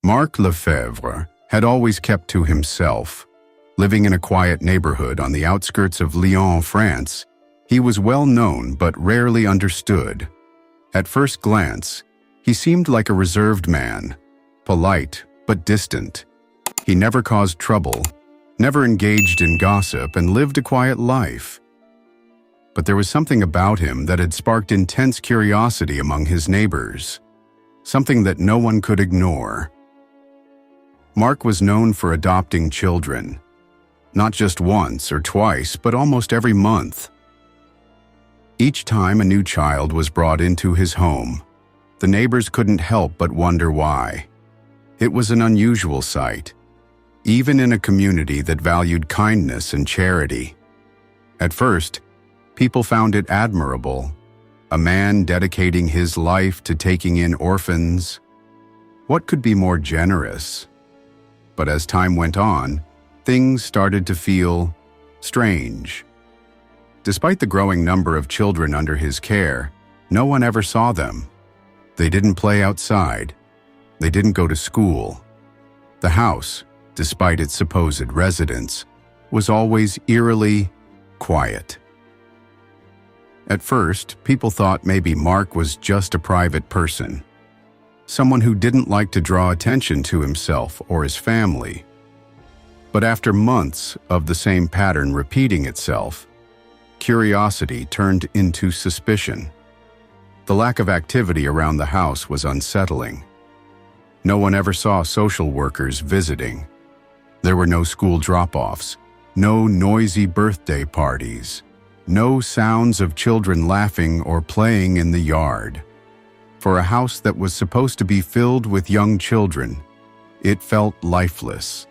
Marc Lefèvre had always kept to himself. Living in a quiet neighborhood on the outskirts of Lyon, France, he was well known but rarely understood. At first glance, he seemed like a reserved man, polite but distant. He never caused trouble, never engaged in gossip, and lived a quiet life. But there was something about him that had sparked intense curiosity among his neighbors, something that no one could ignore. Marc was known for adopting children, not just once or twice, but almost every month. Each time a new child was brought into his home, the neighbors couldn't help but wonder why. It was an unusual sight, even in a community that valued kindness and charity. At first, people found it admirable, a man dedicating his life to taking in orphans. What could be more generous? But as time went on, things started to feel strange. Despite the growing number of children under his care, no one ever saw them. They didn't play outside. They didn't go to school. The house, despite its supposed residence, was always eerily quiet. At first, people thought maybe Marc was just a private person, someone who didn't like to draw attention to himself or his family. But after months of the same pattern repeating itself, curiosity turned into suspicion. The lack of activity around the house was unsettling. No one ever saw social workers visiting. There were no school drop-offs, no noisy birthday parties, no sounds of children laughing or playing in the yard. For a house that was supposed to be filled with young children, it felt lifeless.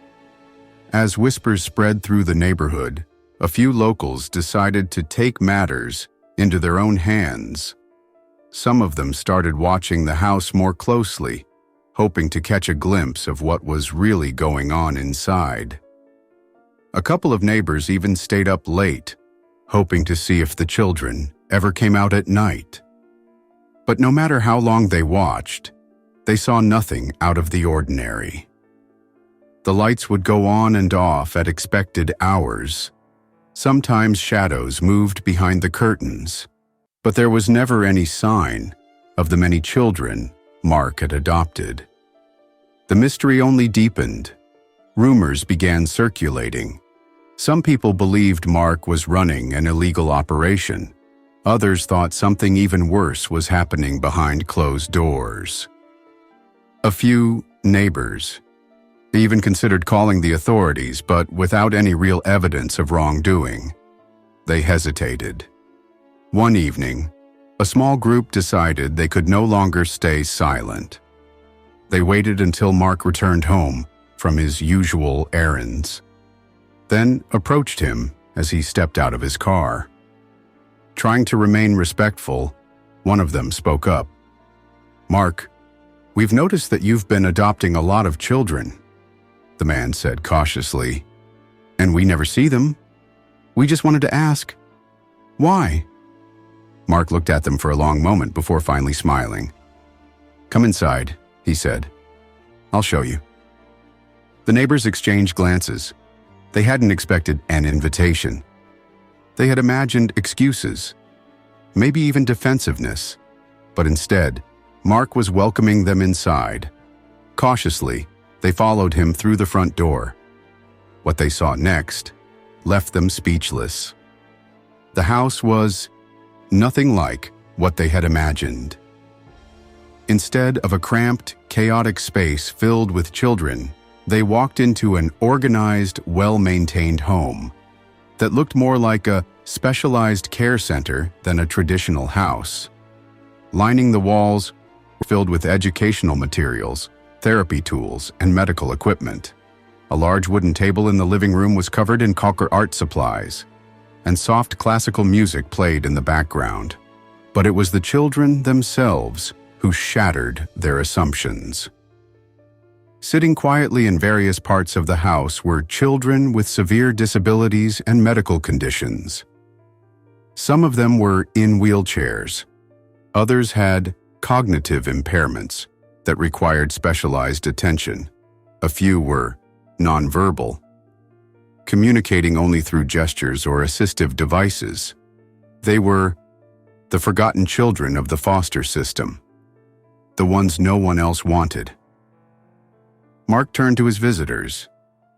As whispers spread through the neighborhood, a few locals decided to take matters into their own hands. Some of them started watching the house more closely, hoping to catch a glimpse of what was really going on inside. A couple of neighbors even stayed up late, hoping to see if the children ever came out at night. But no matter how long they watched, they saw nothing out of the ordinary. The lights would go on and off at expected hours. Sometimes shadows moved behind the curtains, but there was never any sign of the many children Marc had adopted. The mystery only deepened. Rumors began circulating. Some people believed Marc was running an illegal operation. Others thought something even worse was happening behind closed doors. A few neighbors even considered calling the authorities, but without any real evidence of wrongdoing. They hesitated. One evening, a small group decided they could no longer stay silent. They waited until Marc returned home from his usual errands, then approached him as he stepped out of his car. Trying to remain respectful, one of them spoke up. "Marc, we've noticed that you've been adopting a lot of children," the man said cautiously. "And we never see them. We just wanted to ask, why?" Marc looked at them for a long moment before finally smiling. "Come inside," he said. "I'll show you." The neighbors exchanged glances. They hadn't expected an invitation. They had imagined excuses, maybe even defensiveness. But instead, Marc was welcoming them inside. Cautiously, they followed him through the front door. What they saw next left them speechless. The house was nothing like what they had imagined. Instead of a cramped, chaotic space filled with children, they walked into an organized, well-maintained home that looked more like a specialized care center than a traditional house. Lining the walls were filled with educational materials, therapy tools, and medical equipment. A large wooden table in the living room was covered in Cocker art supplies, and soft classical music played in the background. But it was the children themselves who shattered their assumptions. Sitting quietly in various parts of the house were children with severe disabilities and medical conditions. Some of them were in wheelchairs. Others had cognitive impairments that required specialized attention. A few were nonverbal, communicating only through gestures or assistive devices. They were the forgotten children of the foster system, the ones no one else wanted. Marc turned to his visitors,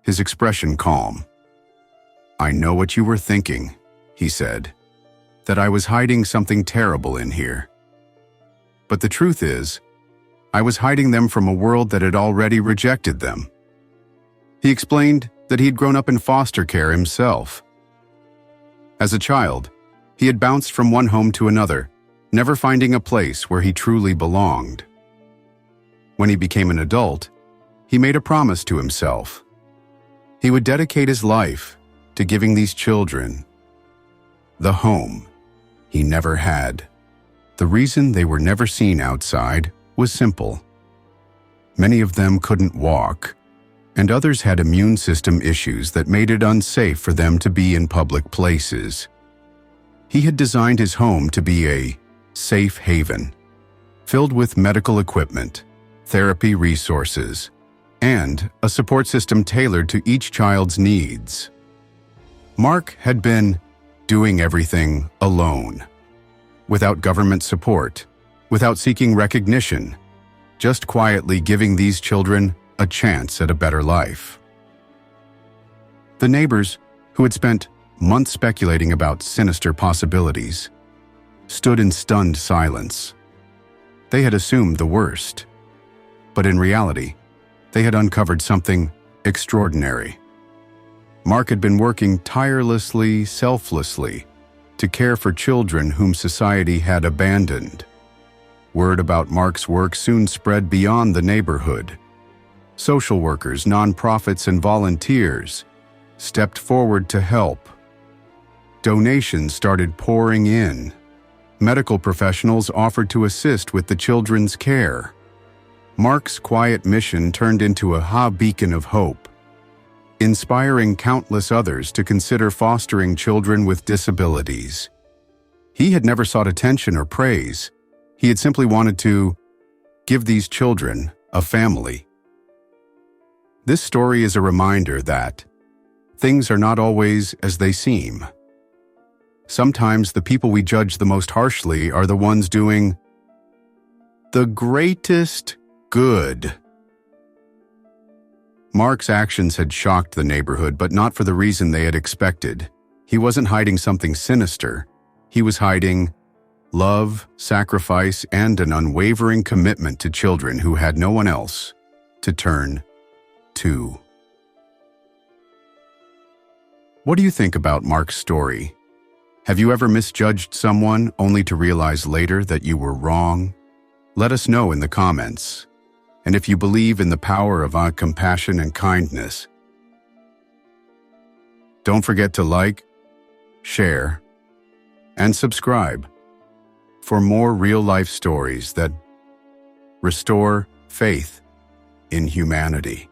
his expression calm. "I know what you were thinking," he said, "that I was hiding something terrible in here. But the truth is, I was hiding them from a world that had already rejected them." He explained that he had grown up in foster care himself. As a child, he had bounced from one home to another, never finding a place where he truly belonged. When he became an adult, he made a promise to himself. He would dedicate his life to giving these children the home he never had. The reason they were never seen outside was simple. Many of them couldn't walk, and others had immune system issues that made it unsafe for them to be in public places. He had designed his home to be a safe haven, filled with medical equipment, therapy resources, and a support system tailored to each child's needs. Marc had been doing everything alone, without government support, without seeking recognition, just quietly giving these children a chance at a better life. The neighbors, who had spent months speculating about sinister possibilities, stood in stunned silence. They had assumed the worst, but in reality, they had uncovered something extraordinary. Marc had been working tirelessly, selflessly, to care for children whom society had abandoned. Word about Marc's work soon spread beyond the neighborhood. Social workers, nonprofits, and volunteers stepped forward to help. Donations started pouring in. Medical professionals offered to assist with the children's care. Marc's quiet mission turned into a beacon of hope, inspiring countless others to consider fostering children with disabilities. He had never sought attention or praise. He had simply wanted to give these children a family. This story is a reminder that things are not always as they seem. Sometimes the people we judge the most harshly are the ones doing the greatest good. Marc's actions had shocked the neighborhood, but not for the reason they had expected. He wasn't hiding something sinister. He was hiding love, sacrifice, and an unwavering commitment to children who had no one else to turn to. What do you think about Marc's story? Have you ever misjudged someone only to realize later that you were wrong? Let us know in the comments. And if you believe in the power of compassion and kindness, don't forget to like, share, and subscribe for more real-life stories that restore faith in humanity.